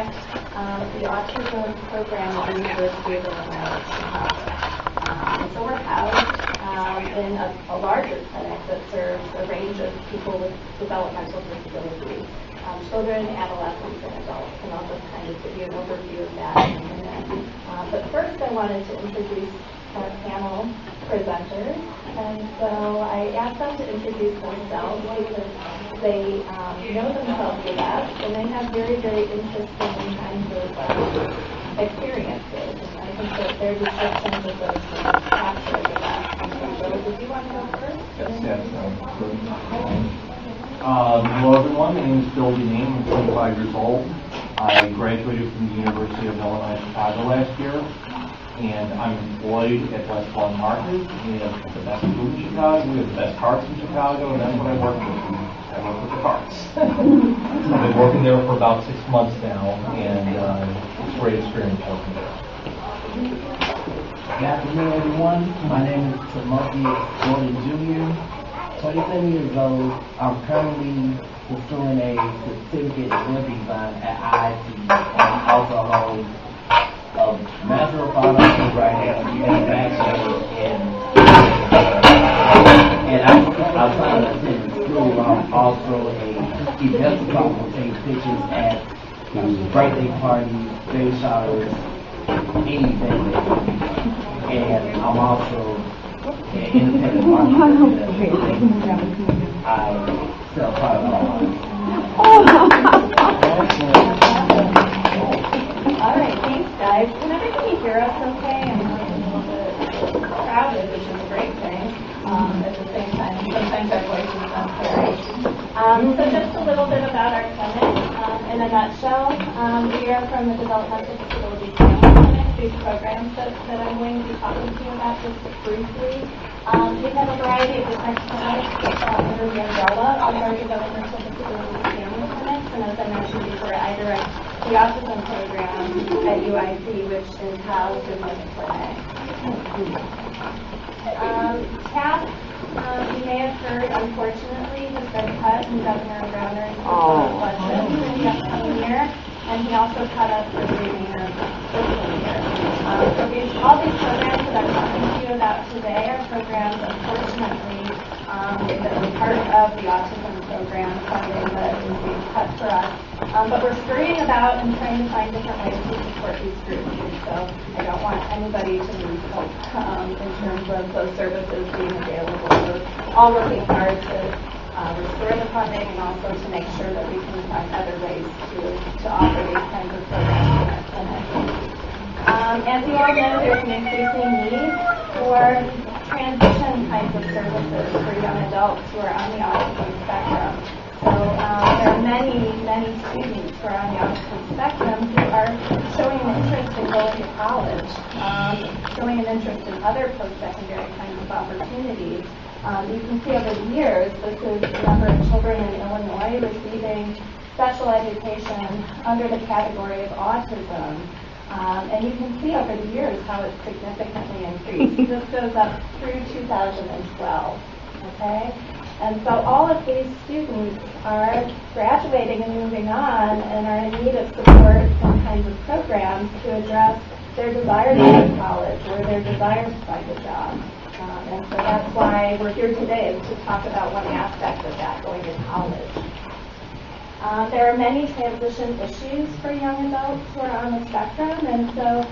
direct the autism program at the University of Illinois, Chicago. And so we're housed in a larger clinic that serves a range of people with developmental disabilities, children, adolescents, and adults. And I'll just kind of give you an overview of that in a minute. But first I wanted to introduce our panel presenters. And so I asked them to introduce themselves because they know themselves the best, and they have very, very interesting kinds of experiences. And I think that their descriptions of those capture the best. So, did you want to go first? Yes. Hello, everyone. My name is Phil Gename. I'm 25 years old. I graduated from the University of Illinois Chicago last year, and I'm employed at West Lawn Market. We have the best food in Chicago. We have the best carts in Chicago, and that's what I work with. I work with the carts. I've been working there for about 6 months now, and it's a great experience working there. Good afternoon, everyone. My name is Timotheus Gordon Jr., 27 years old. I'm currently pursuing a certificate in web design at IIT, and I also hold a Master of Fine Arts right now, and a bachelor's and outside of attending school, I'm also a event photographer, taking pictures at birthday parties, baby showers, anything. And I'm also an independent marketer. I sell products online. All right, thanks, guys. Can everybody hear us okay? I'm a little bit crowded, which is a great thing. At the same time, sometimes our voices sound scary. So just a little bit about our clinic. In a nutshell, we are from the Developmental Disabilities Family Clinic. These programs that I'm going to be talking to you about just briefly. We have a variety of different clinics under the umbrella of our Developmental Disabilities Family Clinics, and as I mentioned before, I direct the autism program at UIC, which is housed in this clinic. TAP, you may have heard, unfortunately, has been cut in Governor Browner's budget in the upcoming year, and he also cut us for the remainder of the fiscal year. So all these programs that I'm talking to you about today are programs, unfortunately, that are part of the autism program funding that is being cut for us. But we're scurrying about and trying to find different ways to support these groups. So I don't want anybody to lose hope in terms of those services being available. We're all working hard to restore the funding and also to make sure that we can find other ways to offer these kinds of programs in our clinic. As you all know, there's an increasing need for transition kinds of services for young adults who are on the autism spectrum. So there are many, many students who are on the autism spectrum who are showing an interest in going to college, showing an interest in other post-secondary kinds of opportunities. You can see over the years, this is the number of children in Illinois receiving special education under the category of autism. And you can see over the years how it's significantly increased. This goes up through 2012, okay? And so all of these students are graduating and moving on and are in need of support, some kinds of programs to address their desire to go to college or their desire to find a job. And so that's why we're here today, is to talk about one aspect of that, going to college. There are many transition issues for young adults who are on the spectrum, and so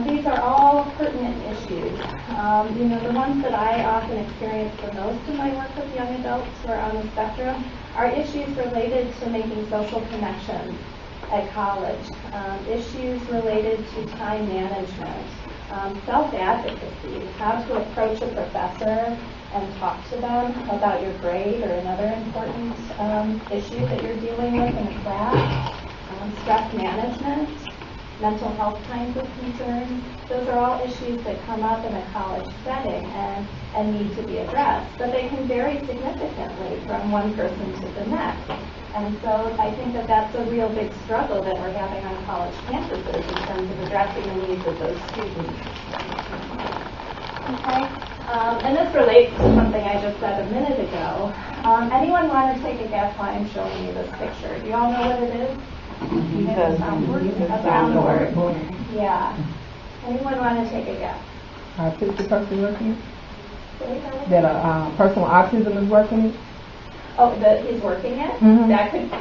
these are all pertinent issues. The ones that I often experience the most in my work with young adults who are on the spectrum are issues related to making social connections at college, issues related to time management, self-advocacy, how to approach a professor and talk to them about your grade or another important issue that you're dealing with in a class, stress management, mental health kinds of concerns. Those are all issues that come up in a college setting and need to be addressed, but they can vary significantly from one person to the next. And so I think that that's a real big struggle that we're having on college campuses in terms of addressing the needs of those students. Okay? And this relates to something I just said a minute ago. Anyone want to take a guess why I'm showing you this picture? Do you all know what it is? He's a sound board. Yeah. Anyone want to take a guess? Autistic person working it? Say that again. That a person with autism is working it? Oh, he's working it? Mhm.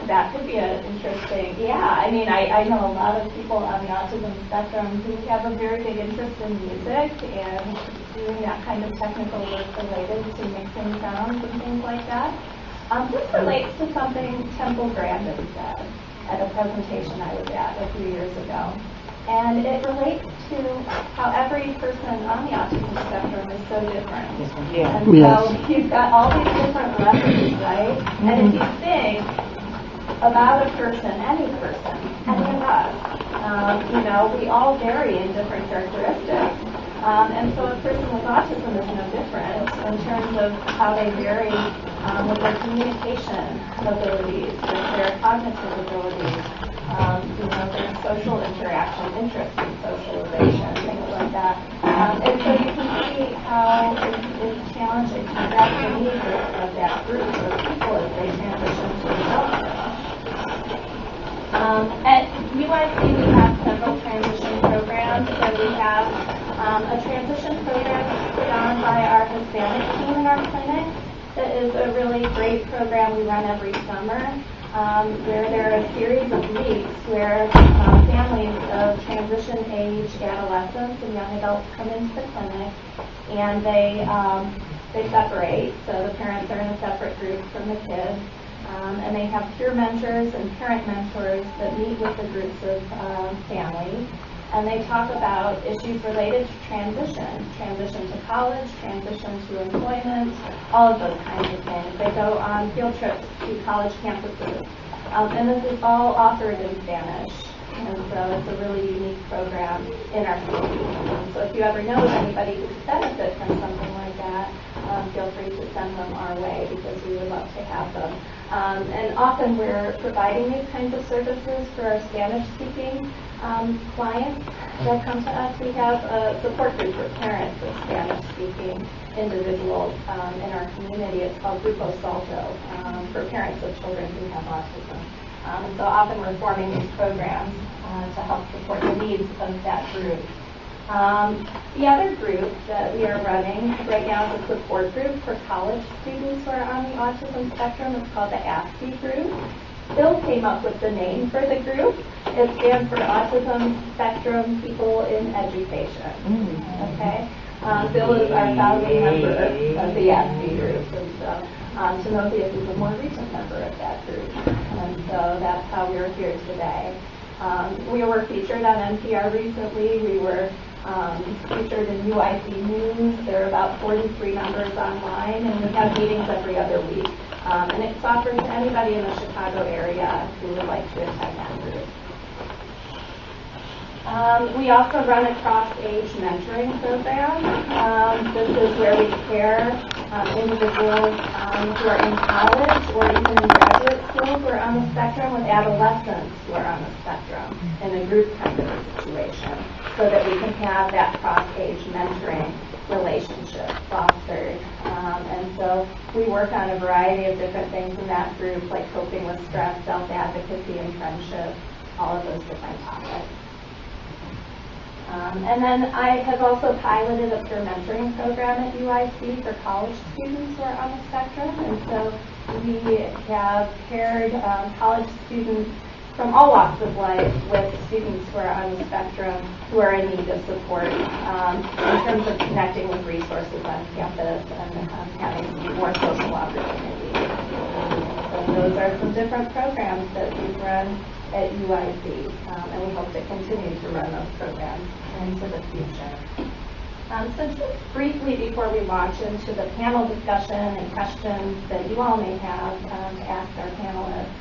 That could be an interesting, yeah. I mean, I know a lot of people on the autism spectrum who have a very big interest in music and doing that kind of technical work related to mixing sounds and things like that. This relates to something Temple Grandin said at a presentation I was at a few years ago. And it relates to how every person on the autism spectrum is so different. Yeah. And so you've got all these different levels, right? And if you think about a person, any of us, we all vary in different characteristics. And so a person with autism is no different in terms of how they vary with their communication abilities, with their cognitive abilities, their social interaction, interest in socialization, things like that. And so you can see how it's challenging to address the needs of that group of people as they transition to adulthood. At UIC, we have several transition programs. So we have a transition program put on by our Hispanic team in our clinic. That is a really great program we run every summer, where there are a series of weeks where families of transition age adolescents and young adults come into the clinic, and they separate. So the parents are in a separate group from the kids. And they have peer mentors and parent mentors that meet with the groups of families. And they talk about issues related to transition to college, transition to employment, all of those kinds of things. They go on field trips to college campuses. And this is all offered in Spanish. And so it's a really unique program in our city. So if you ever know of anybody who could benefit from something like that, feel free to send them our way because we would love to have them. And often we're providing these kinds of services for our Spanish-speaking clients that come to us. We have a support group for parents of Spanish-speaking individuals in our community. It's called Grupo Salto for parents of children who have autism. And so often we're forming these programs to help support the needs of that group. The other group that we are running right now is a support group for college students who are on the autism spectrum. It's called the ASPE group. Bill came up with the name for the group. It stands for Autism Spectrum People in Education. Okay? Bill is our founding member of the ASPE group. And so Timotheus is a more recent member of that group. And so that's how we're here today. We were featured on NPR recently. We were featured in UIC News. There are about 43 members online, and we have meetings every other week. And it's offered to anybody in the Chicago area who would like to attend that group. We also run a cross-age mentoring program. This is where we pair individuals who are in college or even in graduate school who are on the spectrum with adolescents who are on the spectrum in a group kind of situation so that we can have that cross-age mentoring relationship fostered. And so we work on a variety of different things in that group, like coping with stress, self-advocacy, and friendship, all of those different topics. And then I have also piloted a peer mentoring program at UIC for college students who are on the spectrum. And so we have paired college students from all walks of life with students who are on the spectrum who are in need of support in terms of connecting with resources on campus and having more social opportunities. So those are some different programs that we've run at UIC, and we hope to continue to run those programs into the future. So just briefly before we launch into the panel discussion and questions that you all may have to ask our panelists,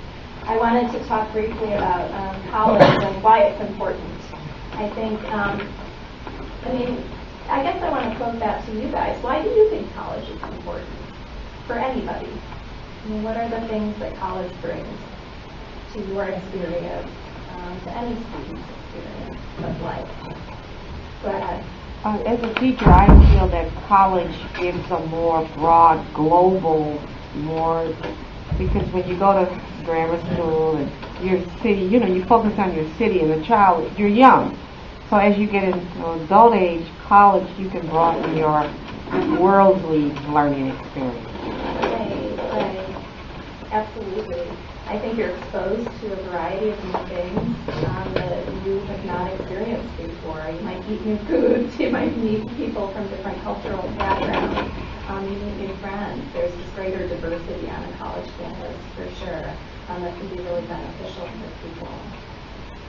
I wanted to talk briefly about college and why it's important. I think, I guess I want to pose that to you guys. Why do you think college is important for anybody? I mean, what are the things that college brings to your experience, to any student's experience of life? Go ahead. As a teacher, I feel that college gives a more broad, global, because when you go to grammar school and your city, you focus on your city and the child, you're young. So as you get into adult age, college, you can broaden your worldly learning experience. Right. Absolutely. I think you're exposed to a variety of new things that you have not experienced before. You might eat new foods, you might meet people from different cultural backgrounds, you meet new friends. There's just greater diversity on a college campus, for sure, that can be really beneficial for people.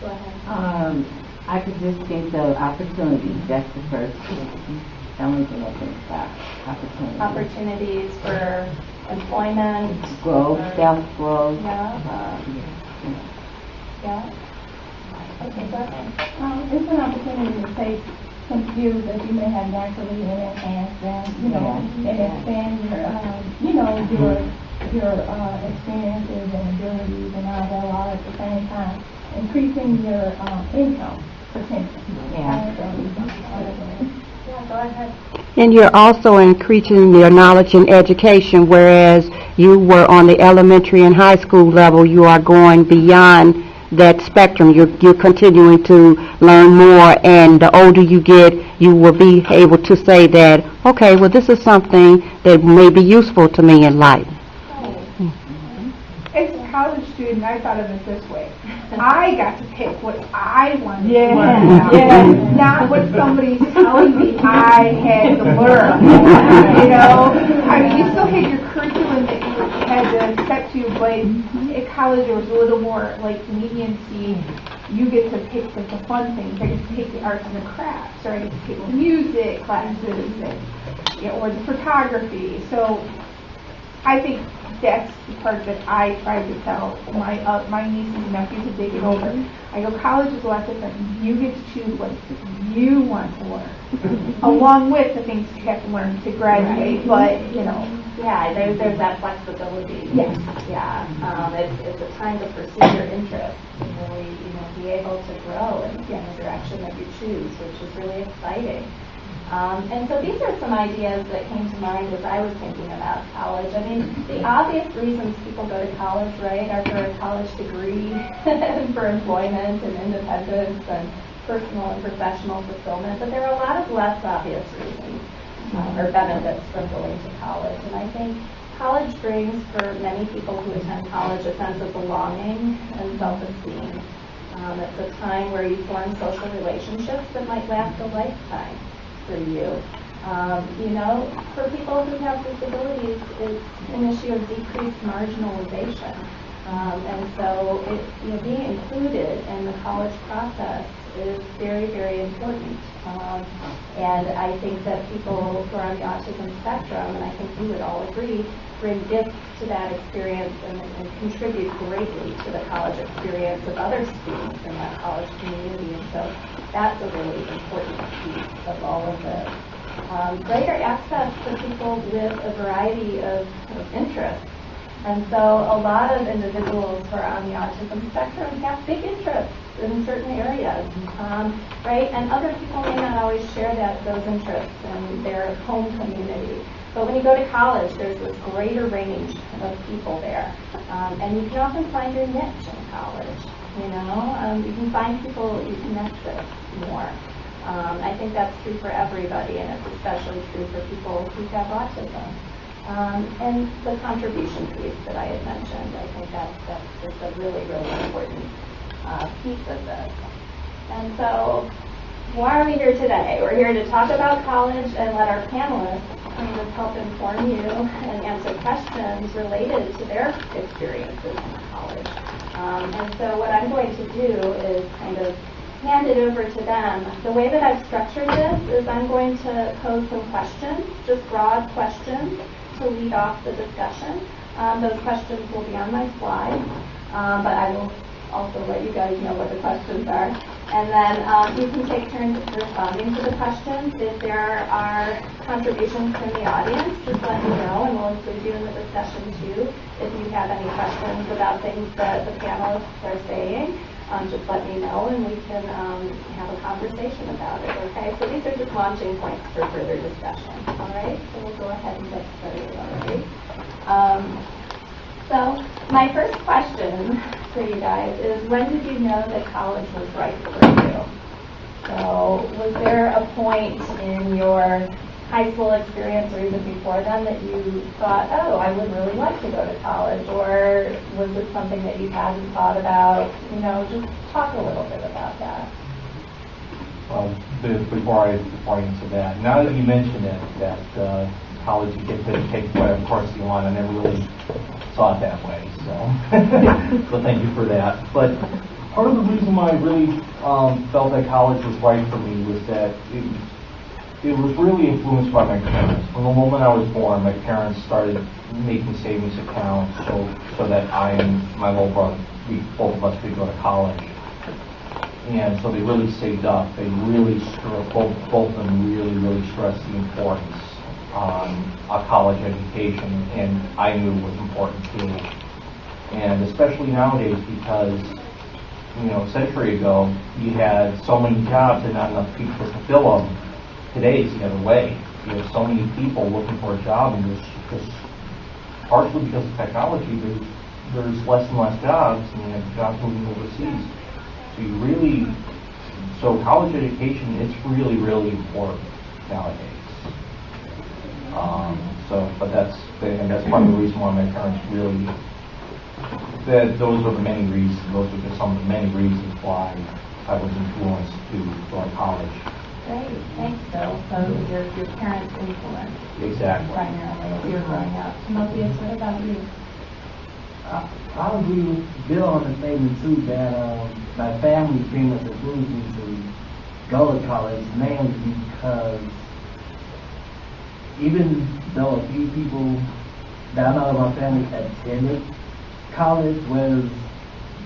Go ahead. I could just think of opportunities. That's the first thing. The only thing I think about opportunities. Opportunities for employment. Growth, self-growth. Yeah. Yeah. Okay, go ahead. It's an opportunity to take some skills that you may have naturally and enhance them, and expand your experiences and abilities and all that while at the same time increasing your income potential. Yeah. Go ahead. And you're also increasing your knowledge in education, whereas you were on the elementary and high school level, you are going beyond that spectrum. You're continuing to learn more, and the older you get, you will be able to say that, okay, well, this is something that may be useful to me in life. As a college student, I thought of it this way. I got to pick what I wanted to learn about, not what somebody's telling me I had to learn. I mean, you still had your curriculum that you had to set to, but at college there was a little more like leniency. You get to pick the fun things. I get to take the arts and the crafts, or I get to take the music classes, or the photography. So I think that's the part that I try to tell my nieces and nephews as they get older. I go, college is a lot different. You get to choose what you want to learn, along with the things you have to learn to graduate. But yeah, there's that flexibility. Yes. Yeah. It's a time to pursue your interests and really be able to grow in the direction that you choose, which is really exciting. And so these are some ideas that came to mind as I was thinking about college. I mean, the obvious reasons people go to college, right, are for a college degree, and for employment and independence and personal and professional fulfillment. But there are a lot of less obvious reasons or benefits from going to college. And I think college brings, for many people who attend college, a sense of belonging and self-esteem. It's a time where you form social relationships that might last a lifetime for you. For people who have disabilities, it's an issue of decreased marginalization. And so being included in the college process is very, very important. And I think that people who are on the autism spectrum, and I think you would all agree, bring gifts to that experience and contribute greatly to the college experience of other students in that college community. And so that's a really important piece of all of this. Greater access to people with a variety of interests. And so a lot of individuals who are on the autism spectrum have big interests in certain areas, right? And other people may not always share those interests in their home community. But when you go to college, there's this greater range of people there. And you can often find your niche in college, You can find people you connect with more. I think that's true for everybody, and it's especially true for people who have autism. And the contribution piece that I had mentioned, I think that's just a really, really important piece of this. And so, why are we here today? We're here to talk about college and let our panelists kind of help inform you and answer questions related to their experiences in college. And so what I'm going to do is kind of hand it over to them. The way that I've structured this is I'm going to pose some questions, just broad questions, to lead off the discussion. Those questions will be on my slide, but I will also let you guys know what the questions are. And then you can take turns responding to the questions. If there are contributions from the audience, just let me know, and we'll include you in the discussion too. If you have any questions about things that the panelists are saying, just let me know, and we can have a conversation about it, okay? So these are just launching points for further discussion, all right? So we'll go ahead and get started already. So my first question for you guys is, when did you know that college was right for you? So was there a point in your high school experience or even before then that you thought, oh, I would really like to go to college? Or was it something that you hadn't thought about? You know, just talk a little bit about that. Well, before I answer that, now that you mentioned it, that college you get to take whatever course you want, I never really saw it that way. So, so thank you for that. But part of the reason why I really felt that college was right for me was that it was really influenced by my parents. From the moment I was born, my parents started making savings accounts so that I and my little brother, both of us could go to college. And so they really saved up. They really both of them really stressed the importance on a college education, and I knew it was important too. And especially nowadays, because a century ago you had so many jobs and not enough people to fill them. Today it's the other way. You have so many people looking for a job, and there's just partially because of technology, there's less and less jobs, and you have jobs moving overseas. So college education, it's really important nowadays. But that's part of the reason why my parents really, those are the many reasons, those are just some of the many reasons why I was influenced to go to college. Great, thanks, Bill. So your parents' influence. Exactly. Primarily as you're growing up. Timotheus, what about you? I agree with Bill on the statement too that my family pretty much influenced me to go to college, mainly because even though a few people that I know in my family attended college, whether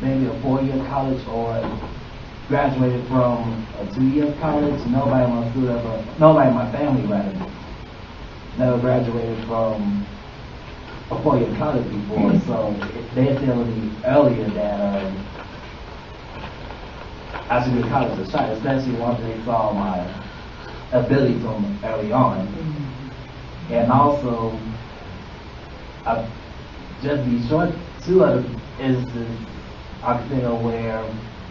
maybe a 4-year college or graduated from a 2-year college, nobody in my family never graduated from a 4-year college before, so they told me earlier that I should get college a shot, especially once they saw my ability from early on. And also, just be short, 2 other instances I can think of where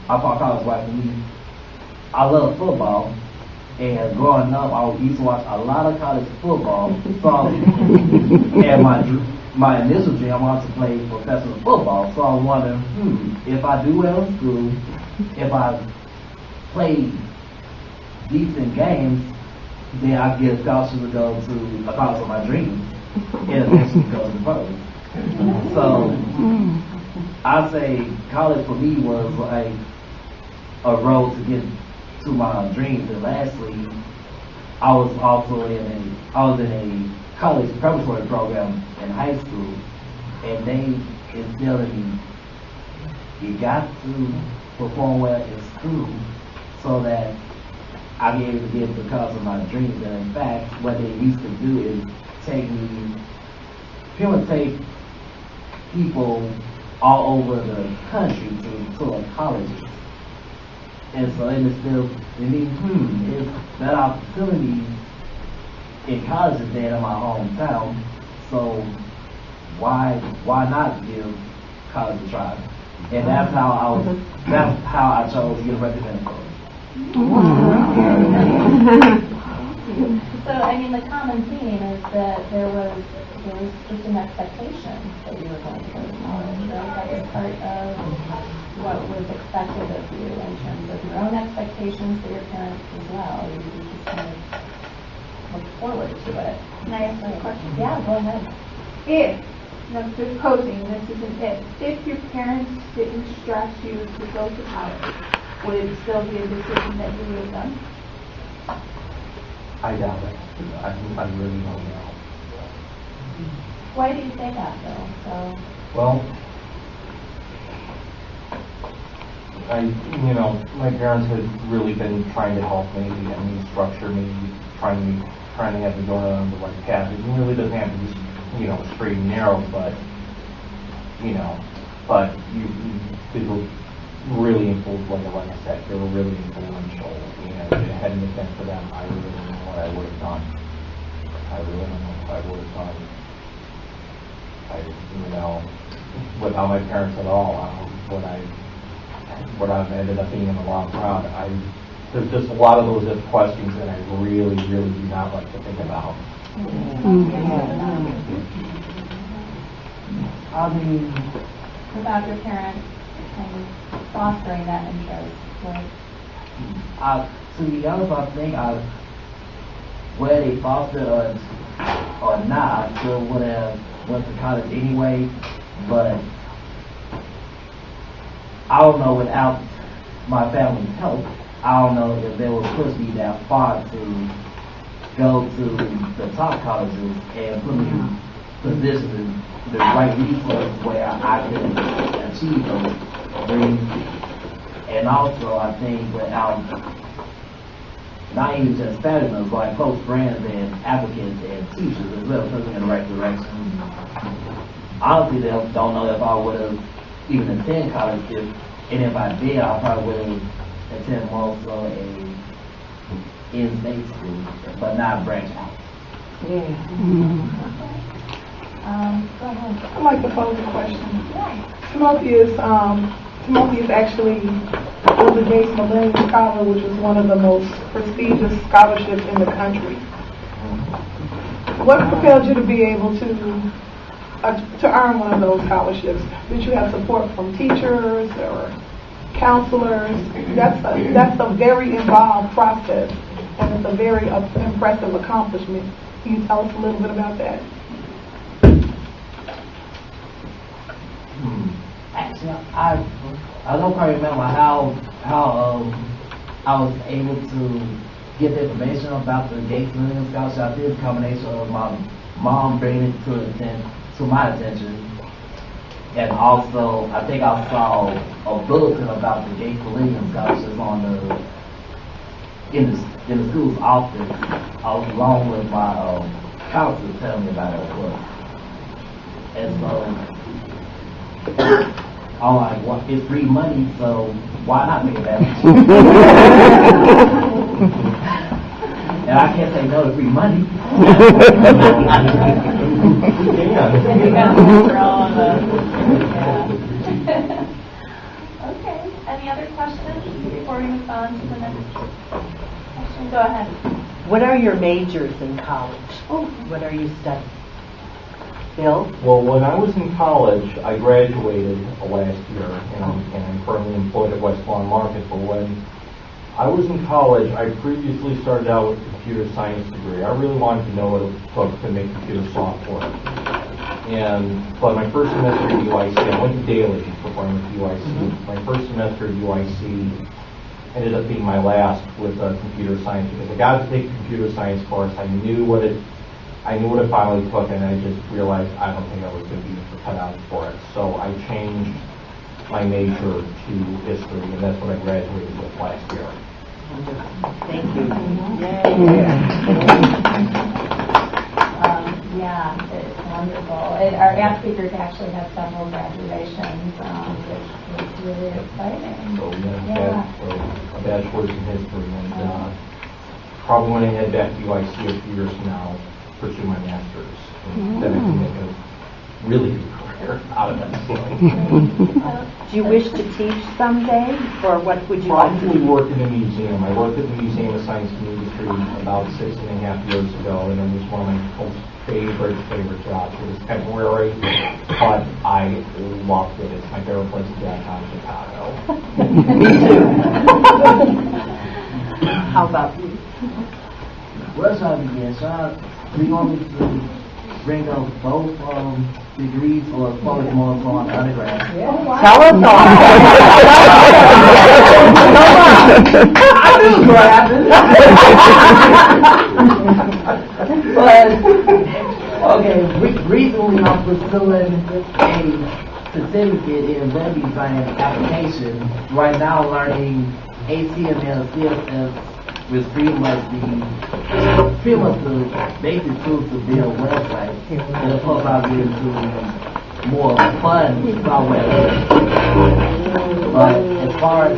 I thought college was for me. I love football, and growing up, I used to watch a lot of college football. And my initial dream, I wanted to play professional football. So I was wondering, if I do well in school, if I play decent games, then I get a scholarship to go to a college of my dreams, and eventually go to the pros. So I say college for me was like a road to get to my dreams. And lastly, I was in a college preparatory program in high school, and they instilled in me, you got to perform well in school so that I'll be able to get to college of my dreams. And in fact, what they used to do is take people all over the country to colleges. And so it instilled in me, if that opportunity in college is there in my hometown, so why not give college a try? And that's how I chose University of Minnesota. So, I mean, the common theme is that there was just an expectation that you were going to go to college, right? That was part of what was expected of you in terms of your own expectations for your parents as well. You just kind of look forward to it. Can I ask a question? Yeah, go ahead. This is an if your parents didn't stress you to go to college, would it still be a decision that you would have done? I doubt it. I really don't know. Why do you say that, Bill? So, well, my parents had really been trying to help me, get me structure me, trying to have me go on the right path. It really doesn't have to be, straight and narrow, but they were really influential. Like I said, they were really influential. And if it hadn't been for them, I really don't know what I would have done. I really don't know what I would have done. Without my parents at all, what I've ended up being in the long run. There's just a lot of those if questions that I really, really do not like to think about. I mean, Without your parents kind of fostering that interest, like, to be honest, I think whether they fostered or not, I still would have went to college anyway. But I don't know, without my family's help, I don't know if they would push me that far to go to the top colleges and put me in positions, the right resources where I could achieve those dreams. And also, I think without not even just studying, like close friends and applicants and teachers as well, pushing in the right direction. Honestly, they don't know if I would have even attended college, and if I did, I probably would have attended more so a in-state school, but not branch out. go ahead. I'd like to pose a question. Timotheus actually was a Gates Millennium Scholar, which is one of the most prestigious scholarships in the country. What propelled you to be able to earn one of those scholarships? Did you have support from teachers or counselors? That's a very involved process, and it's a very impressive accomplishment. Can you tell us a little bit about that? Actually, I don't quite remember how I was able to get the information about the Gates Millennium Scholarship. I did a combination of my mom bringing it to my attention, and also I think I saw a bulletin about the Gates Millennium Scholarships in the school's office, along with my counselor telling me about it as well. And so I'm like, well, it's free money, so why not take advantage? And I can't say no to free money. Okay. Any other questions before we move on to the next question? Go ahead. What are your majors in college? What are you studying? Bill? Well, when I was in college, I graduated last year, and I'm currently employed at West Lawn Market. But when I was in college, I previously started out with a computer science degree. I really wanted to know what it took to make computer software. But my first semester at UIC, I went to Daly before I went to UIC. My first semester at UIC ended up being my last with computer science, because I got to take a computer science course. I knew what it finally took, and I just realized I don't think I was going to be cut out for it. So I changed my major to history, and that's what I graduated with last year. Thank you. Yeah, it's wonderful. Our app speakers actually have several graduations, which is really exciting. So a bachelor's in history, and probably when I head back to UIC a few years from now, pursue my master's, and then I can make a really good career out of that. Do you wish to teach someday, or what would you like to Probably do? work in a museum. I worked at the Museum of Science and Industry about 6.5 years ago, and it was one of my most favorite jobs. It was temporary, but I loved it. It's my favorite place to be downtown Chicago. Me too. How about you? Where should I begin? Do you want me to bring up both degrees, or focus more on undergrad? Tell us all. I do grad. But okay, recently I'm pursuing a certificate in web design and application. Right now, learning HTML, CSS, which pretty much the basic tools to build websites. And of course, I'll get into more fun software. But as far as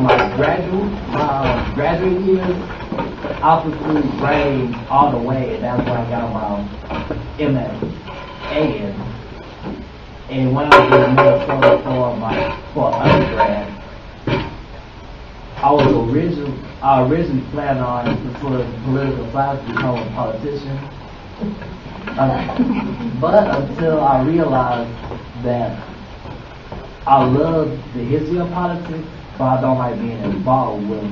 my graduate years, I I pursued grades all the way, and that's when I got my MSA in. And when I was in Minnesota for undergrad, I originally planned on pursuing political science to become a politician. But until I realized that I love the history of politics, but I don't like being involved with it.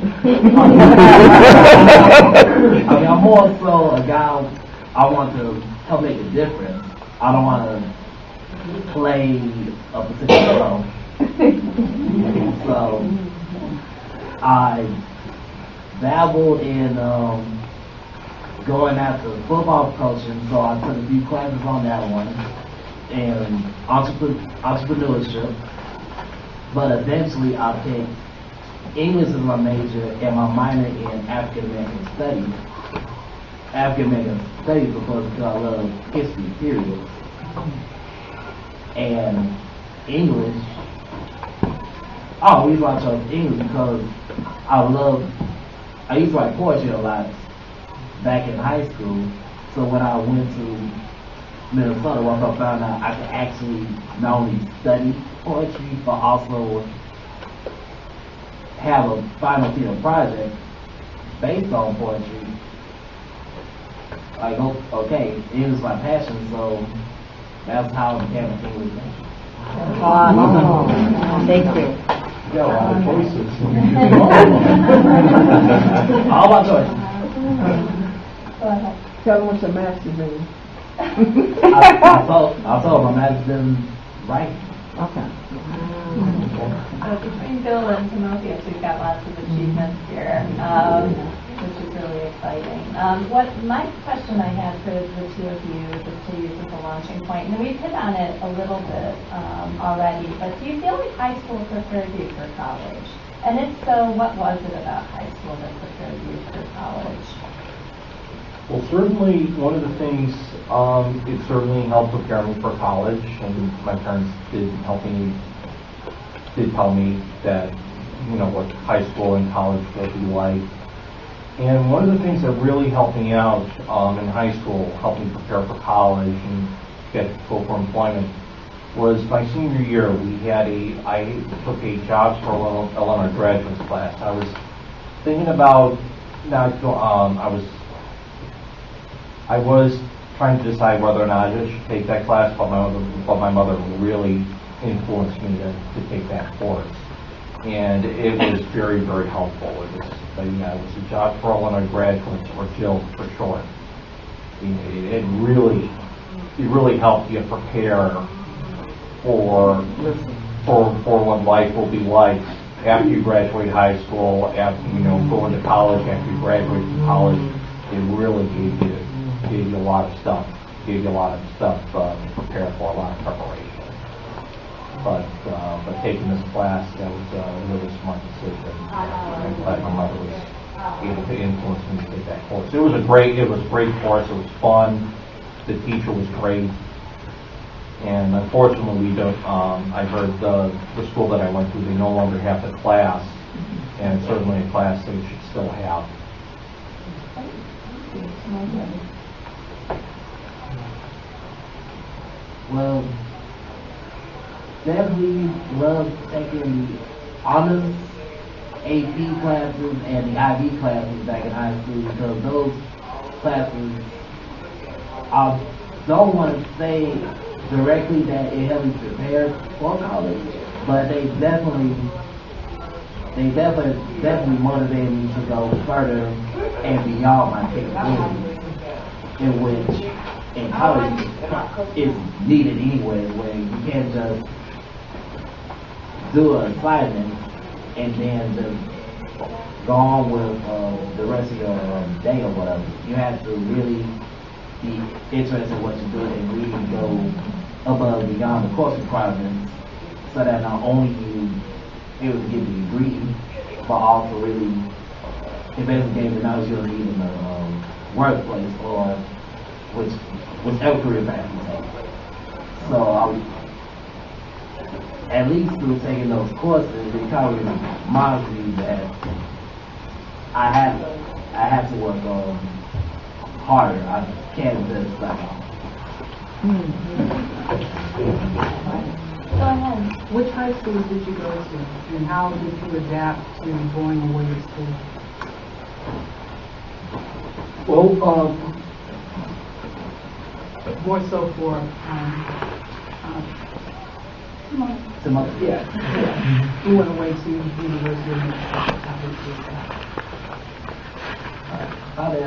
I mean, I'm more so a guy, I want to help make a difference. I don't want to play a particular role. So, I dabbled in going after football coaching, so I took a few classes on that one, and entrepreneurship. But eventually I picked English as my major and my minor in African American Studies. African American Studies because I love history, period. And English, the reason why I chose English because I used to write poetry a lot back in high school. So when I went to Minnesota, once I found out I could actually not only study poetry, but also have a final theater project based on poetry. Like, okay, it was my passion, so that's how I became an English major. Thank you. You got a lot of choices. All my choices. Tell them what's a master's in. I told my master's in writing. Okay. So between Bill and Timotheus, we've got lots of achievements here, which is really exciting. What my question I had for the two of you, just to use as a launching point, and we've hit on it a little bit already, but do you feel like high school prepared you for college? And if so, what was it about high school that prepared you for college? Well, certainly one of the things, it certainly helped prepare me for college, and my parents did tell me that, what high school and college would be like. And one of the things that really helped me out in high school, helped me prepare for college and get go for employment, was my senior year. I took a jobs for Illinois graduates class. I was thinking about I was trying to decide whether or not I should take that class, but my mother really influenced me to take that course. And it was very, very helpful. It was a job for Illinois graduates, or JIL for short. It really helped you prepare for what life will be like after you graduate high school, after going to college, after you graduate from college. It really gave you a lot of stuff. Gave you a lot of stuff to prepare for, a lot of preparation. But taking this class, that was a really smart decision. I'm glad my mother was able to influence me to take that course. It was a great course. It was fun. The teacher was great. And unfortunately, we don't. I heard the school that I went to, they no longer have the class, and it's certainly a class they should still have. Well, definitely love taking the honors AP classes and the IB classes back in high school, because those classes, I don't want to say directly that it helped me prepare for college, but they definitely motivated me to go further and beyond my capabilities, in which in college is needed anyway, where you can't just do an assignment and then just go on with the rest of your day or whatever. You have to really be interested in what you're doing and really go above and beyond the course requirements, so that not only you able to get the degree, but also really eventually gain the knowledge you'll need in the workplace, or whichever career path you take. So at least through taking those courses, it kind of reminds me that I have I have to work harder. I can't just like. Go ahead. Which high schools did you go to, and how did you adapt to going away to school? Well, More so for Timotheus. Yeah. who went away to University of Minnesota. How did you adapt? How did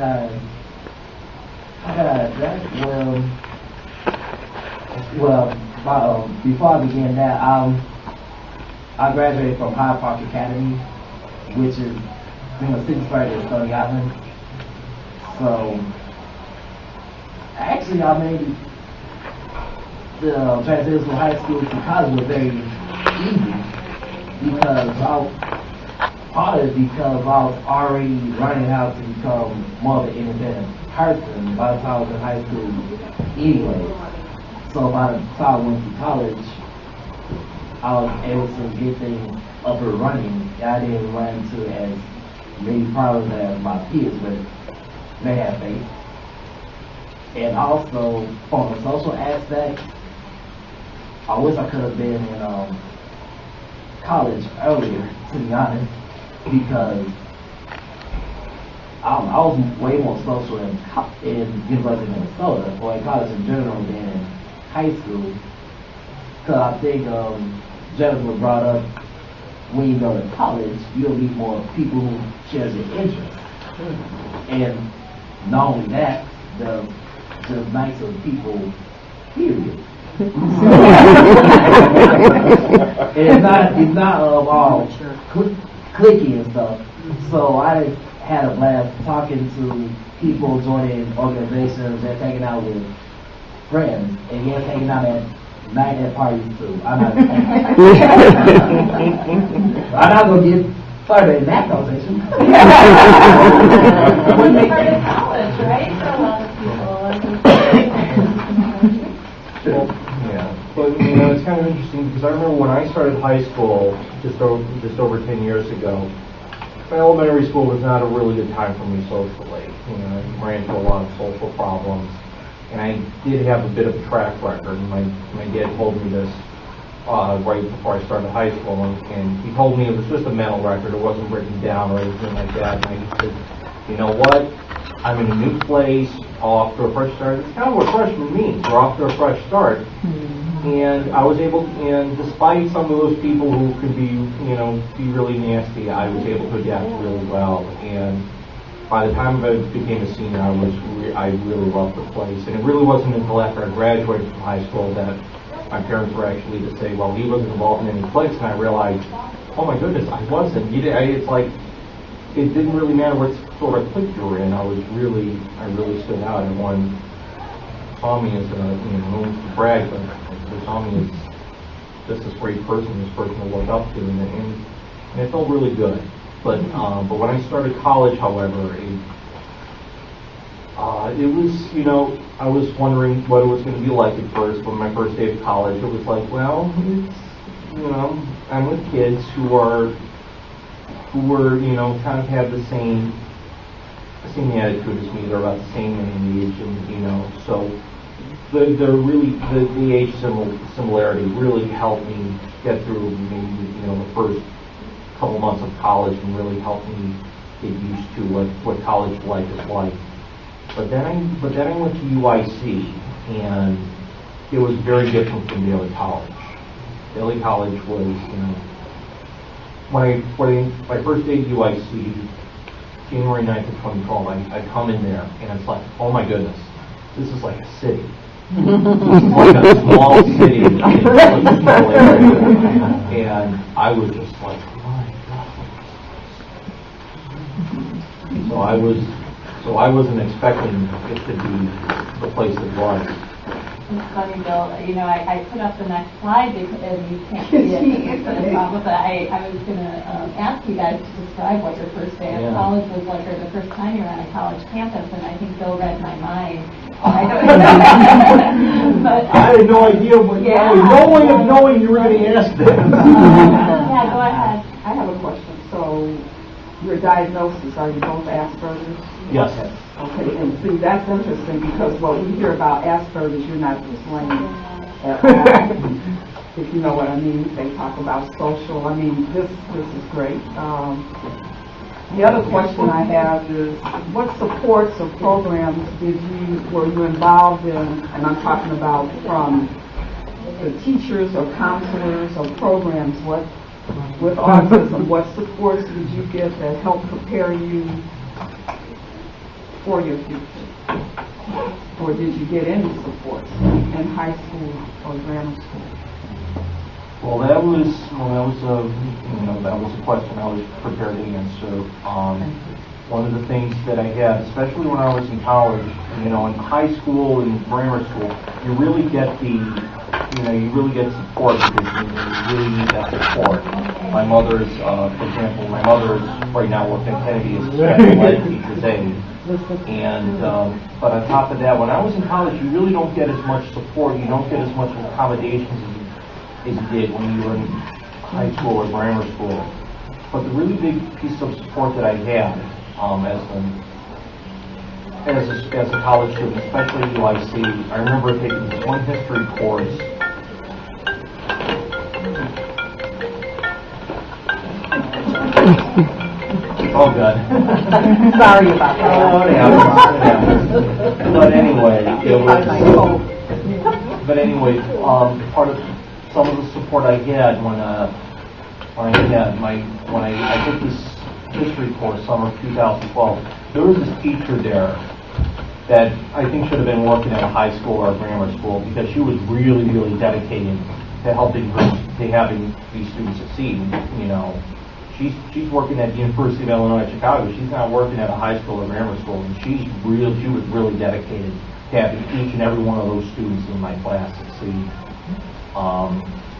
I adapt? Before I began that, I graduated from Hyde Park Academy, which is sixth grade at SCAD-Atlanta. So, actually, I made the transition from high school to college was very easy because part of it because I was already learning how to become more of an independent person by the time I was in high school anyway. So by the time I went to college, I was able to get things up and running. I didn't run into as many problems as my peers, but they have faced. And also, from a social aspect, I wish I could have been in college earlier, to be honest, because I was way more social in University of Minnesota, or in college in general, than in high school. Because I think Jennifer brought up, when you go to college, you'll meet more people who share your interests. And not only that, the nicer people, period. It's not all clicky and stuff. So I had a blast talking to people, joining organizations, and hanging out with friends, and yes, hanging out at night at parties too. I'm not gonna get further in that conversation. When they started college, right? For a lot of people. yeah. But it's kind of interesting because I remember when I started high school just over 10 years ago. My elementary school was not a really good time for me socially. I ran into a lot of social problems, and I did have a bit of a track record. My dad told me this right before I started high school, and he told me it was just a mental record. It wasn't written down or anything like that. And I said, you know what? I'm in a new place, off to a fresh start. It's kind of what freshman means. We're off to a fresh start. And I was able, and despite some of those people who could be really nasty, I was able to adapt really well. And by the time I became a senior, I really loved the place. And it really wasn't until after I graduated from high school that my parents were actually to say, well, he wasn't involved in any cliques, and I realized, oh my goodness, I wasn't. It's like, it didn't really matter what sort of clique you were in. I really stood out, and one saw me as no one to brag, but they saw me as just this great person, this person to look up to, and it felt really good. But when I started college, however, it was, I was wondering what it was going to be like at first. When my first day of college, it was like, well, it's, I'm with kids who were, kind of have the same attitude as me. They're about the same age, and so the age similarity really helped me get through maybe the first couple months of college, and really helped me get used to what college life is like. But then I went to UIC, and it was very different from Daly College. Daly College was, when my first day at UIC, January 9th of 2012, I come in there, and it's like, oh my goodness, this is like a city. This is like a small city in a small area. And I was just like, oh my God. So I wasn't expecting it to be the place it was. It's funny, Bill. I put up the next slide because you can't see it. But I was going to ask you guys to describe what your first day of college was like, or the first time you were on a college campus, and I think Bill read my mind. I had no idea. No way of knowing you were going to ask that. Yeah, go ahead. I have a question. So, you're your diagnosis, are you both Asperger's? Yes. Okay, and see, that's interesting because what we hear about Asperger's, you're not explaining at all. If you know what I mean, they talk about social. I mean, this is great. The other question I have is, what supports or programs were you involved in? And I'm talking about from the teachers or counselors or programs. With autism, what supports did you get that helped prepare you for your future? Or did you get any supports in high school or grammar school? Well, that was a question I was prepared to answer. One of the things that I had, especially when I was in college, in high school and grammar school, you really get support because you really need that support. My mother's, for example, right now working at Kennedy as a special ed teacher's aide. And, but on top of that, when I was in college, you really don't get as much support, you don't get as much accommodations as you did when you were in high school or grammar school. But the really big piece of support that I had as a college student, especially at UIC, I remember taking this one history course. Oh, God. Sorry about that. Oh, yeah. But anyway, part of some of the support I had when I took this history course, summer of 2012, there was this teacher there that I think should have been working at a high school or a grammar school because she was really, really dedicated to having these students succeed. She's working at the University of Illinois at Chicago. She's not working at a high school or grammar school, and she was really dedicated to having each and every one of those students in my class succeed. I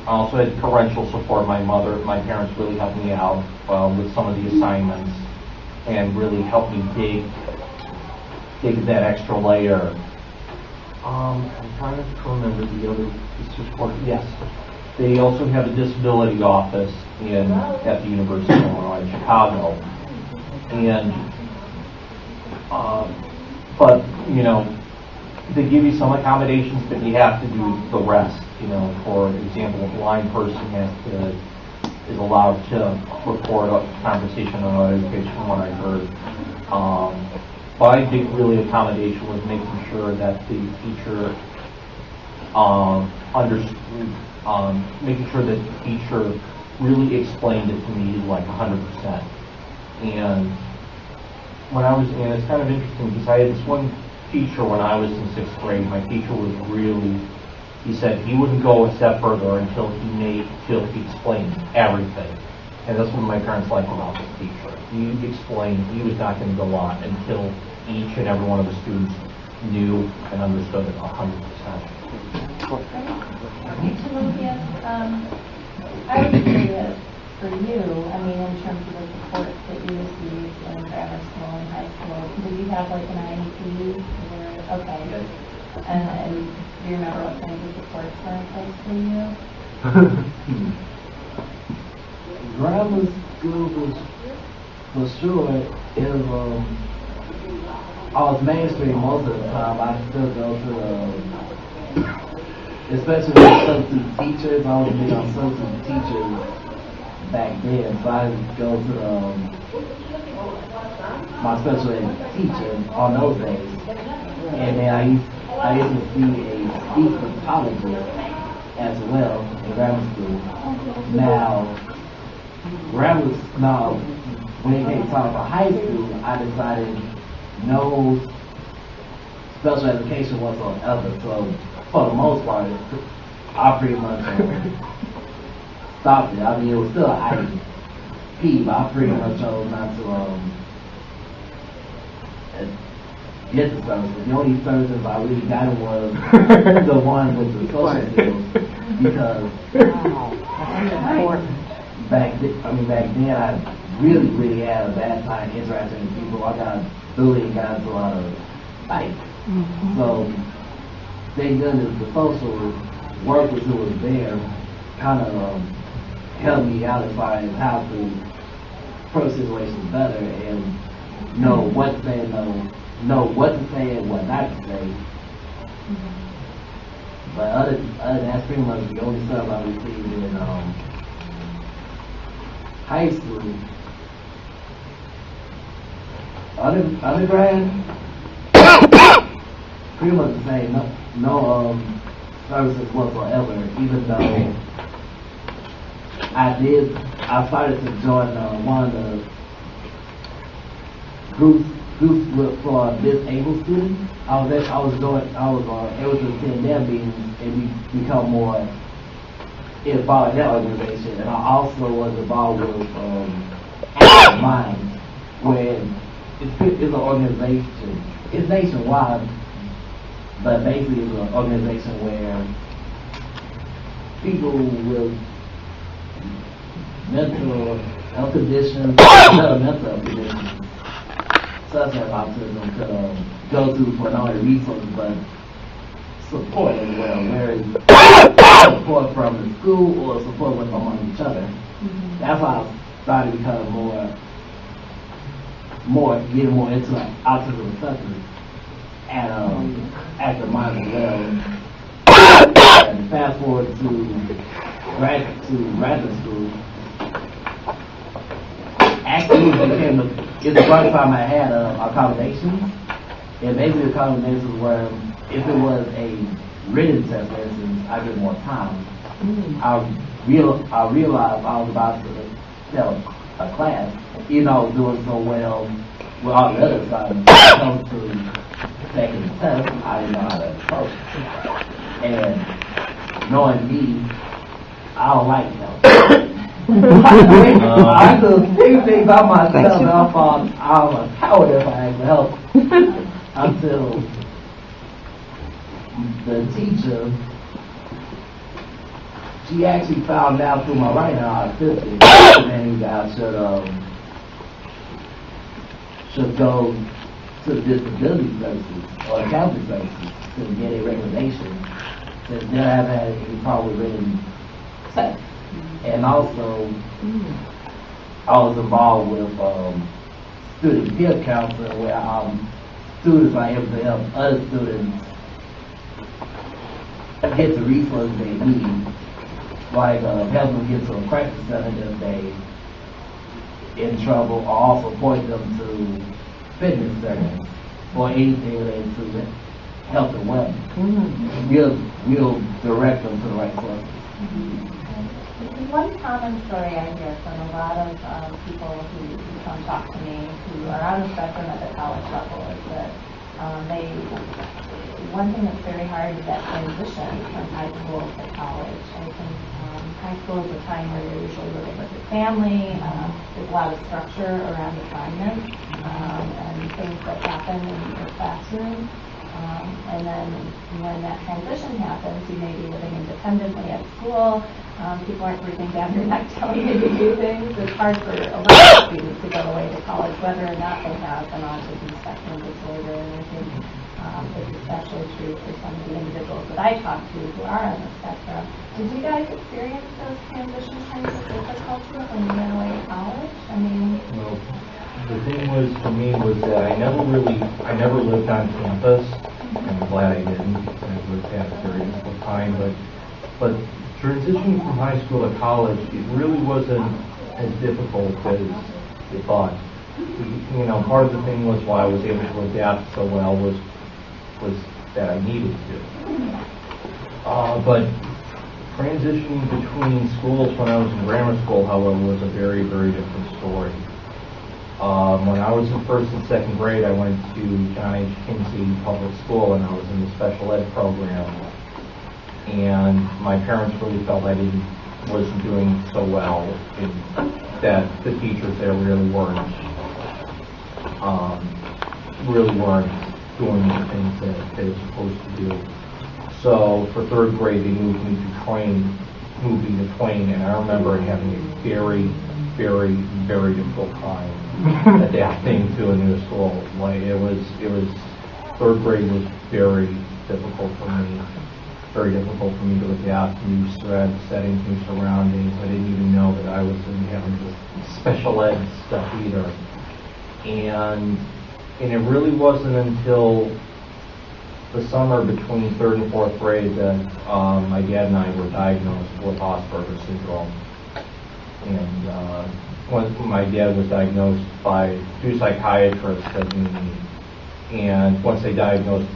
also had parental support. My parents really helped me out with some of the assignments and really helped me dig that extra layer. I'm trying to remember the other piece of support. Yes. They also have a disability office at the University of Illinois in Chicago. And, but, they give you some accommodations, but you have to do the rest. For example, a blind person is allowed to record a conversation on education from what I heard. But I think really accommodation was making sure that the teacher making sure that the teacher really explained it to me like 100%. And and it's kind of interesting because I had this one teacher when I was in 6th grade. My teacher was he said he wouldn't go a step further until he explained everything. And that's what my parents liked about this teacher. He explained, he was not going to go on until each and every one of the students knew and understood it 100%. Timotheus, I was curious for you, in terms of the support that you received in grammar school and high school. Did you have like an IEP? Okay. And do you remember what kinds of supports were in place for you? Grammar school was for sure. I was mainstream most of the time. I still go to especially with substitute teachers. I was big on substitute teachers back then, so I would go to my special ed teacher on those days. And then I used to see a speech pathologist as well in grammar school. Now, when it came time for high school, I decided no special education whatsoever. So, for the most part, I pretty much stopped it. It was still an IEP, but I pretty much chose not to get the services. The only services I really got was the one with the social skills, because back then I really had a bad time interacting with people. I got bullied, got into a lot of fights. So thank goodness the social workers who was there kind of helped me out as far as how to approach situations better and know what to say and know what to say and what not to say. But other than that's pretty much the only stuff I received in high school. Undergrad, pretty much the same. No services whatsoever. Even though I started to join one of the groups for disabled students. I was able to attend their meetings and become more involved in that organization. And I also was involved with Active Minds, where it's an organization. It's nationwide, but basically it's an organization where people with mental health conditions, developmental conditions, such as autism, could go to for not only resources but support as well, where it's support from the school or support with among each other. That's why I started becoming getting more into like autism assessment at Active Minds as well. And fast forward to graduate school. Actually, it's the first time I had accommodations. And basically the accommodations were, if it was a written test, for instance, I get more time. I realized I was about to tell a class, even though I was doing so well with all the other assignments. When it comes to taking the test, I didn't know how to approach it. And knowing me, I don't like help. I could figure things about myself and I thought I was a coward if I asked for help. Until the teacher, she actually found out through my writing I'm autistic, and I should go to the disability services or county services to get a recommendation, since they haven't had any problem with written tests. And also, I was involved with student peer counseling, where students are able to help other students get the resources they need, like help them get to a crisis center if they in trouble, or also point them to fitness centers or anything related to health and wellness. We'll direct them to the right places. One common story I hear from a lot of people who come talk to me who are on the spectrum at the college level is that one thing that's very hard is that transition from high school to college. I think high school is a time where you're usually living with your family. There's a lot of structure around assignments and things that happen in your classroom. And then when that transition happens, you may be living independently at school. People aren't breathing down your neck telling you to do things. It's hard for a lot of students to go away to college, whether or not they have an autism spectrum disorder. And I think it's especially true for some of the individuals that I talk to who are on the spectrum. Did you guys experience those transition times of difficulty when you went away to college? I mean, well, the thing was for me was that I never lived on campus. I'm glad I didn't, because I would have had a very difficult time. But transitioning from high school to college, it really wasn't as difficult as you thought. Part of the thing was why I was able to adapt so well was that I needed to. But transitioning between schools when I was in grammar school, however, was a very, very different story. When I was in first and second grade, I went to John H. Kinsey Public School, and I was in the special ed program. And my parents really felt I wasn't doing so well, and that the teachers there really weren't doing the things that they were supposed to do. So for third grade, they moved me to Twain, and I remember having a very, very, very difficult time adapting to a new school. Like it was third grade was very difficult for me. very difficult for me to adapt to new settings, new surroundings. I didn't even know that I was having this special ed stuff either. And it really wasn't until the summer between 3rd and 4th grade that my dad and I were diagnosed with Asperger's syndrome. And when my dad was diagnosed by 2 psychiatrists at me, and once they diagnosed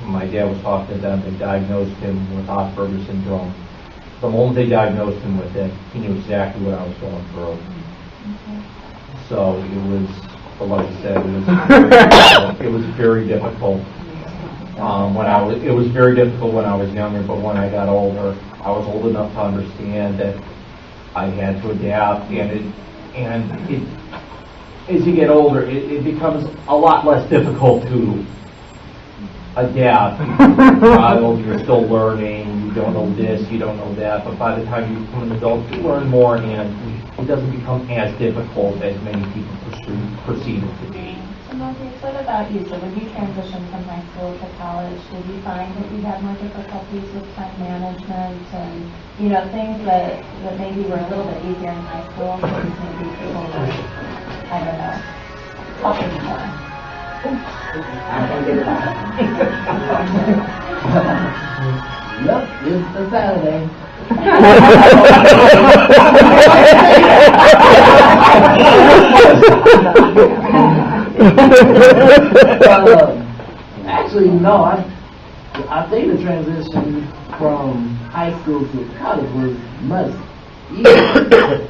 my dad was talking to them, they diagnosed him with Asperger's syndrome. The moment they diagnosed him with it, he knew exactly what I was going through. So it was, like I said, it was very difficult. It was very difficult when I was younger, but when I got older, I was old enough to understand that I had to adapt, and as you get older, it becomes a lot less difficult to adapt. You're still learning, you don't know this, you don't know that, but by the time you become an adult, you learn more, and it doesn't become as difficult as many people perceive it to be. Timotheus, what about you? So when you transitioned from high school to college, did you find that you had more difficulties with time management and, things that maybe were a little bit easier in high school, because maybe people were, I don't know, helping more? Yep, it's a Saturday. Actually, no. I think the transition from high school to college was much easier.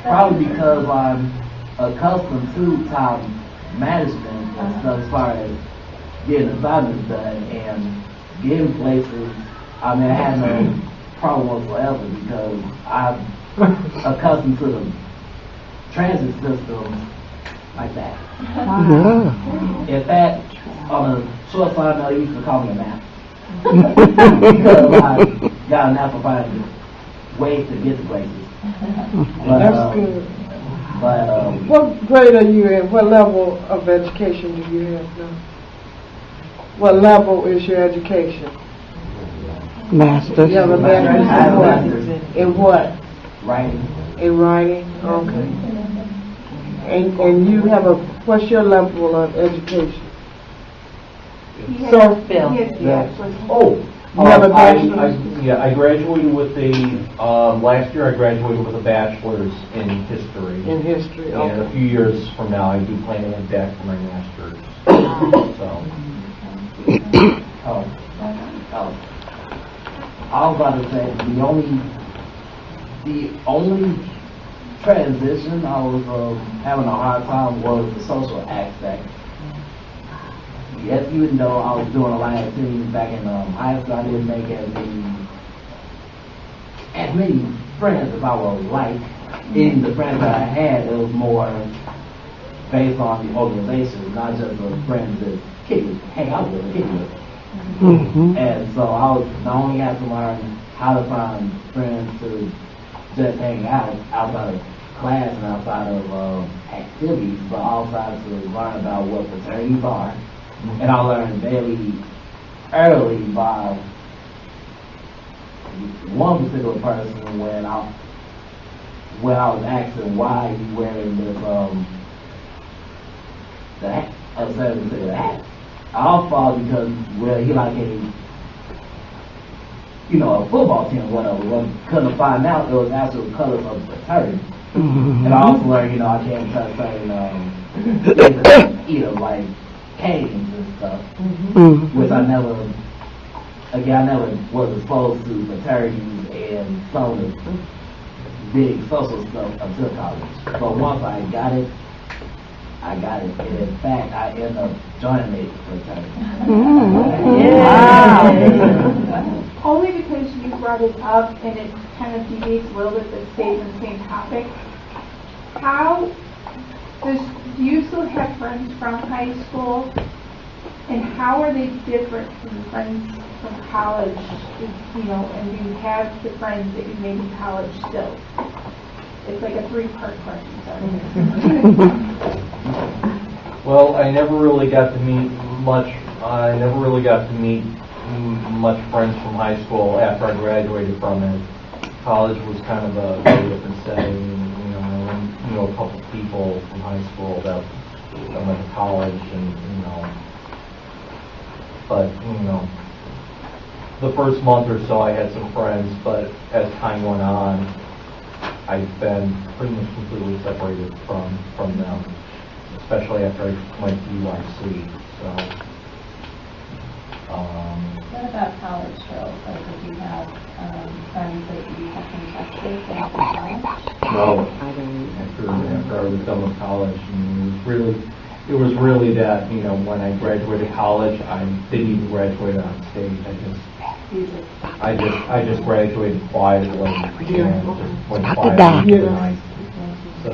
Probably because I'm accustomed to time management and stuff as far as getting assignments done and getting places. I mean, I had no problem whatsoever because I'm accustomed to the transit system like that. In fact, on a short side note, he used to call me a map. Because I got an apple finding ways to get to places. That's good. But what grade are you in? What level of education do you have now? What level is your education? Master's. You have a master's in what? Writing. In writing? Okay. And you have what's your level of education? So, you have a bachelor's? I graduated with last year I graduated with a bachelor's in history. In history, okay. And a few years from now I do plan to head back for my master's. I was about to say the only transition I was having a hard time was the social aspect. Yes, even though I was doing a lot of activities back in high school, I didn't make as many friends as I would like. In the friends that I had, it was more based on the organization, not just the friends that hang out with, kick with. And so I was not only had to learn how to find friends to just hang out outside of class and outside of activities, but also had to learn about what fraternities are. And I learned very early by one particular person when I was asking why he wearing this hat. I thought because he like a football team or whatever. Well, couldn't find out it was actual colors of the fraternity. And I also learned, I can't trust certain like canes and stuff, which I never was exposed to fraternities and some of the big social stuff until college. But once I got it. And in fact, I ended up joining a fraternity. Only because you brought it up and it kind of deviates a little bit but stays on the same topic. Do you still have friends from high school? And how are they different from the friends from college? And do you have the friends that you made in college still? It's like a 3-part question, sorry. Well, I never really got to meet much friends from high school after I graduated from it. College was kind of a very different setting. You know, I knew a couple people from high school that went to college, and but the first month or so I had some friends, but as time went on, I've been pretty much completely separated from them, especially after I went to UIC. So. What about college girls? Like, if you have friends that you have in touch with and No, after I was done with college, it was really that, when I graduated college, I didn't even graduate on stage. I just graduated quietly and just went quietly. So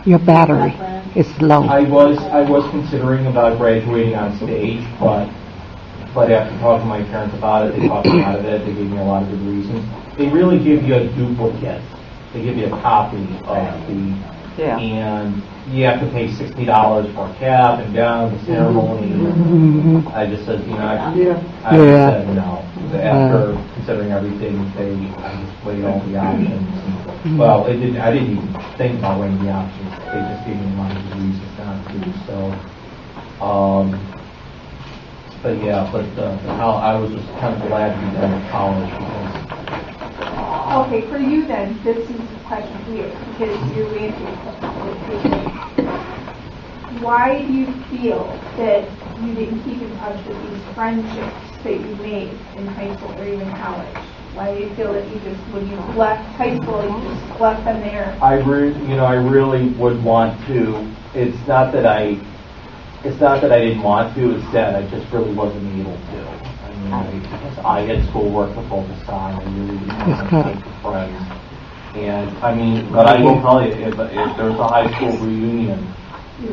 your battery is low. I was considering about graduating on stage, but after talking to my parents about it, they talked me out of it. They gave me a lot of good reasons. They really give you a duplicate. They give you a copy of and you have to pay $60 for a cap and gown, the ceremony. I just said, I said no. After considering everything, I just weighed all the options. And, I didn't even think about weighing the options. They just gave me a lot of reasons not to. So, I was just kind of glad to be done with college because. Okay, for you then, this is a question for you, because you're answering questions. Why do you feel that you didn't keep in touch with these friendships that you made in high school or even college? Why do you feel that you just, when you left high school, you just left them there? I really would want to. It's not that I didn't want to. It's that I just really wasn't able to. I had schoolwork to focus on. I really didn't have time for friends. And but I will tell you, if there's a high school reunion,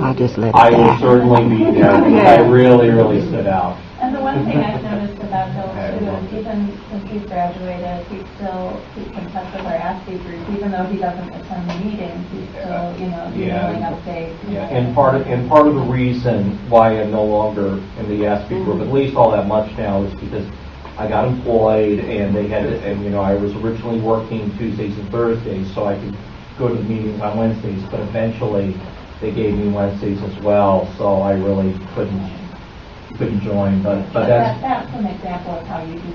I'll just let it I will certainly be there. I really, really stood out. And the one thing I've noticed about Bill too is even since he's graduated, he still keeps in touch with our ASCII group, even though he doesn't attend the meetings. He's still, doing updates. Yeah, and part of the reason why I'm no longer in the ASCII group, at least all that much now, is because I got employed, and I was originally working Tuesdays and Thursdays, so I could go to the meetings on Wednesdays, but eventually they gave me Wednesdays as well, so I really couldn't join. But that's an example of how you do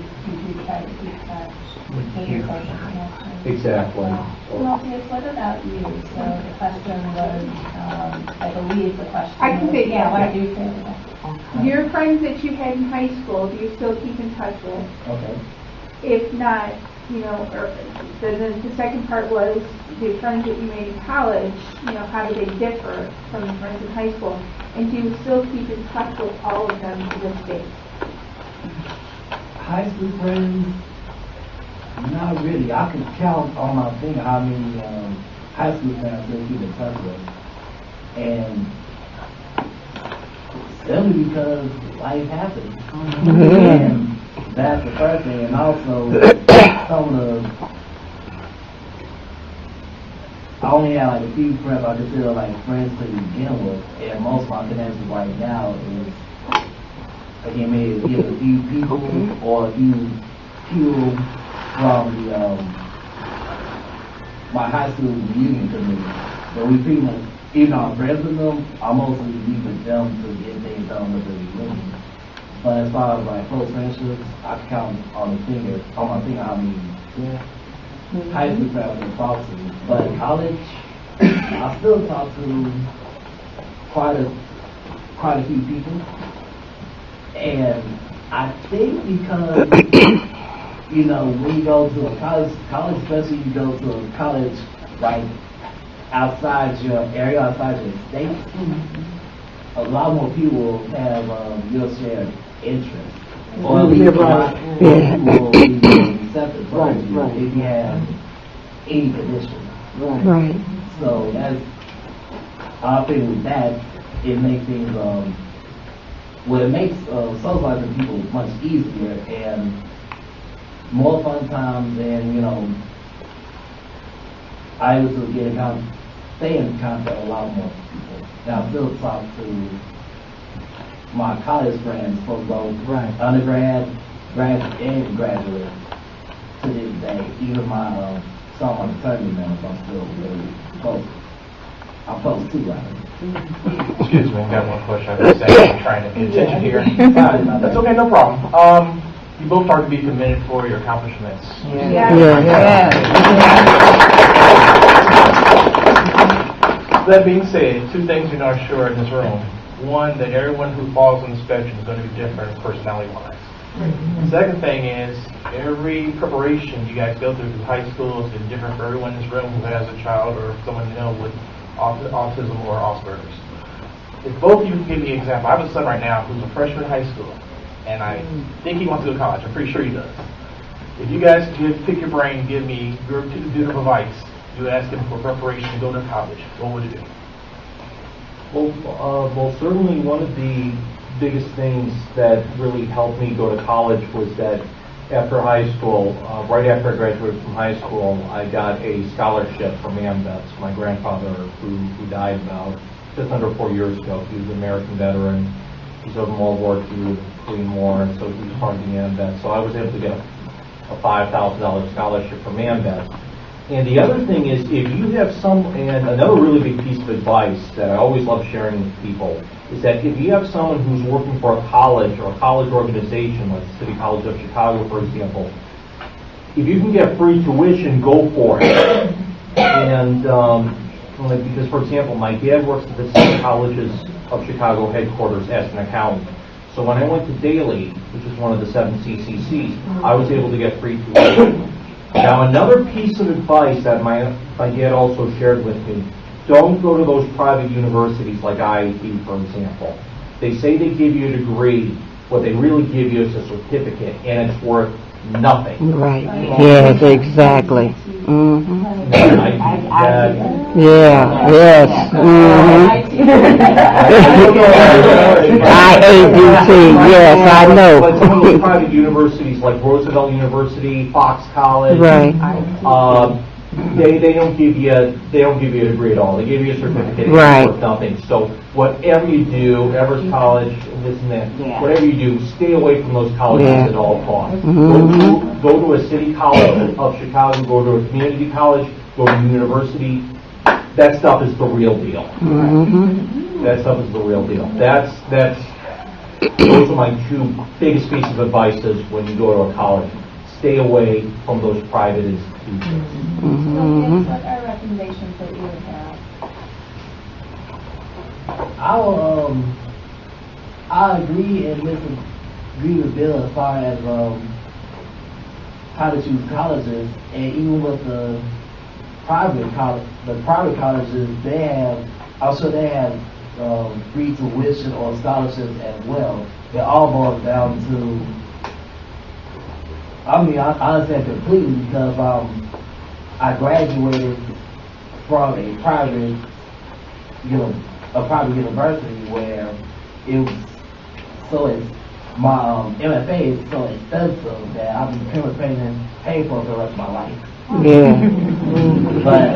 try to keep touch with your social connections. Exactly. Timotheus, what about you? So the question was, I believe the question I can say, why do you say that? Your friends that you had in high school, do you still keep in touch with? Okay. If not, the second part was the friends that you made in college, how do they differ from the friends in high school? And do you still keep in touch with all of them to this day? High school friends, not really. I can count on my finger how many high school friends I still keep in touch with. And simply because life happens. And that's the first thing. And also, I only have like a few friends I consider like friends to begin with, and most of my connections right now is again maybe either a few people or a few people from the my high school reunion committee. But we pretty much, even though I'm friends with them, I mostly meet with them to get things done with the reunion. But as far as like close friendships, I can count on my finger how many high school friends I talk to. But in college, I still talk to quite a few people. And I think because when you go to a college, especially you go to a college like outside your area, outside your state, a lot more people have your shared interest. Or at least will be accepted from you if you have any condition. Right. So that's, I think with that, it makes things, it makes socializing people much easier and more fun times, and I was able to stay in contact with a lot more people. Now I still talk to my college friends from both undergrad, graduate, and graduate to this day. Even my some of the fraternity members I'm still really close. I'm close to right. Excuse me, I got one question. I was saying I'm trying to pay attention here. That's okay, no problem. You both are to be commended for your accomplishments. That being said, two things you know are sure in this room. One, that everyone who falls on the spectrum is going to be different personality-wise. The second thing is, every preparation you guys go through high school is different for everyone in this room who has a child or someone you know with autism or Asperger's. If both of you can give me an example, I have a son right now who's a freshman in high school, and I think he wants to go to college. I'm pretty sure he does. If you guys could pick your brain and give me your two bit of advice, you ask him for preparation to go to college, what would it be? Well, certainly one of the biggest things that really helped me go to college was that after high school, right after I graduated from high school, I got a scholarship from AMVETS. My grandfather, who died about just under 4 years ago, he was an American veteran. He served in World War II, the Korean War, and so he was part of the AMVETS. So I was able to get a $5,000 scholarship from AMVETS. And the other thing is, if you have and another really big piece of advice that I always love sharing with people, is that if you have someone who's working for a college or a college organization, like the City College of Chicago, for example, if you can get free tuition, go for it. And because, for example, my dad works at the City Colleges of Chicago headquarters as an accountant. So when I went to Daly, which is one of the 7 CCCs, I was able to get free tuition. Now, another piece of advice that my dad also shared with me, don't go to those private universities like IIT, for example. They say they give you a degree. What they really give you is a certificate, and it's worth nothing. Right. Yes, exactly. Mm-hmm. Yes. Mm-hmm. IADC, yes, I know. But some of those private universities like Roosevelt University, Fox College, right. They don't give you a degree at all. They give you a certificate, right. It's worth nothing. So whatever you do, Everest College, this and that, whatever you do, stay away from those colleges at all costs. Mm-hmm. Go to a city college of Chicago, go to a community college, go to a university. That stuff is the real deal. Mm-hmm. That stuff is the real deal. Those are my two biggest pieces of advice when you go to a college. Stay away from those private institutions. Mm-hmm. What are recommendations that you would have? I agree and disagree with Bill as far as how to choose colleges, and even with the private colleges, they have free tuition or scholarships as well. It all boils down to, I understand completely because I graduated from a private university where it was my MFA is so expensive that I'll be paying for the rest of my life. Yeah. But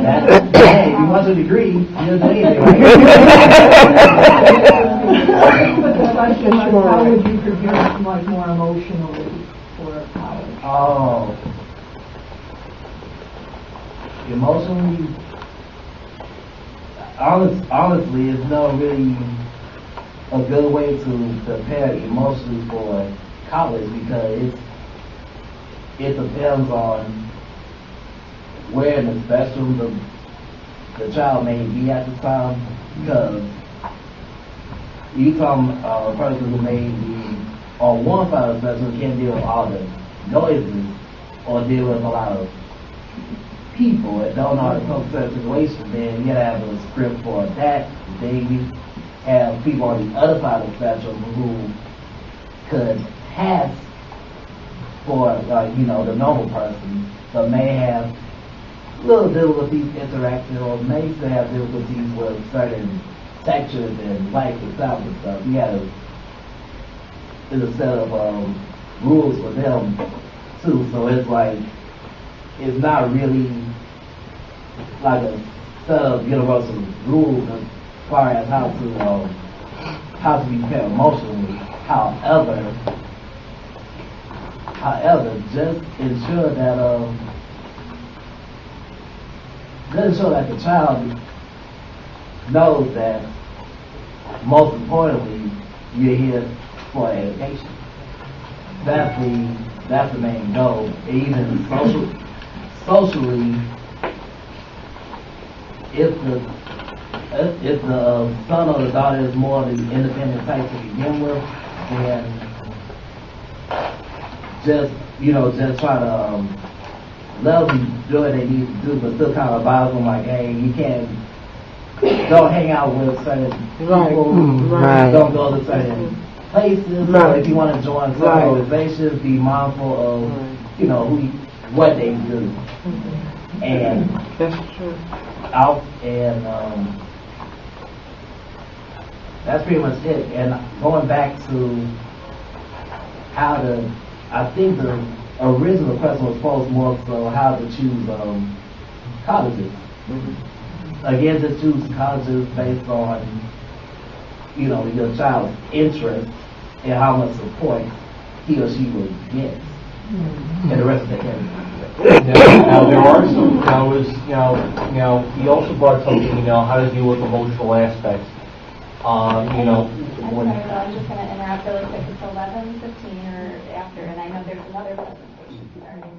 hey, if you want a degree, you'll do anything, right? How would you prepare more emotionally for college? Oh. Emotionally, honestly, it's not really a good way to prepare emotionally for college because it depends on where in the spectrum the child may be at the time. Because you talking a person who may be on one side of the spectrum can't deal with all the noises or deal with a lot of people that don't know how to cope with certain situations, then you gotta have a script for that. Then you have people on the other side of the spectrum who could pass for the normal person, but may have little difficulties interacting or may still have difficulties with certain sections and life itself and stuff. You gotta there's a set of rules for them too, so it's like it's not really like a set of universal rules as far as how how to be prepared emotionally. However, just ensure that the child knows that most importantly you're here for education. That's the main goal. Even socially, if the son or the daughter is more the independent type to begin with, then just try to let them do what they need to do, but still kind of advise them like, hey, you can't, don't hang out with certain people, don't go to certain places, or if you want to join some organizations, be mindful of, what they do. And that's true. That's pretty much it. And going back to I think the original question was posed more so how to choose colleges. Again, to choose colleges based on, your child's interest and how much support he or she will get. And the rest of the Now there are some. He also brought something. How to deal with emotional aspects. I'm sorry, I'm just going to interrupt really quick. It's 11:15 or after, and I know there's another presentation starting.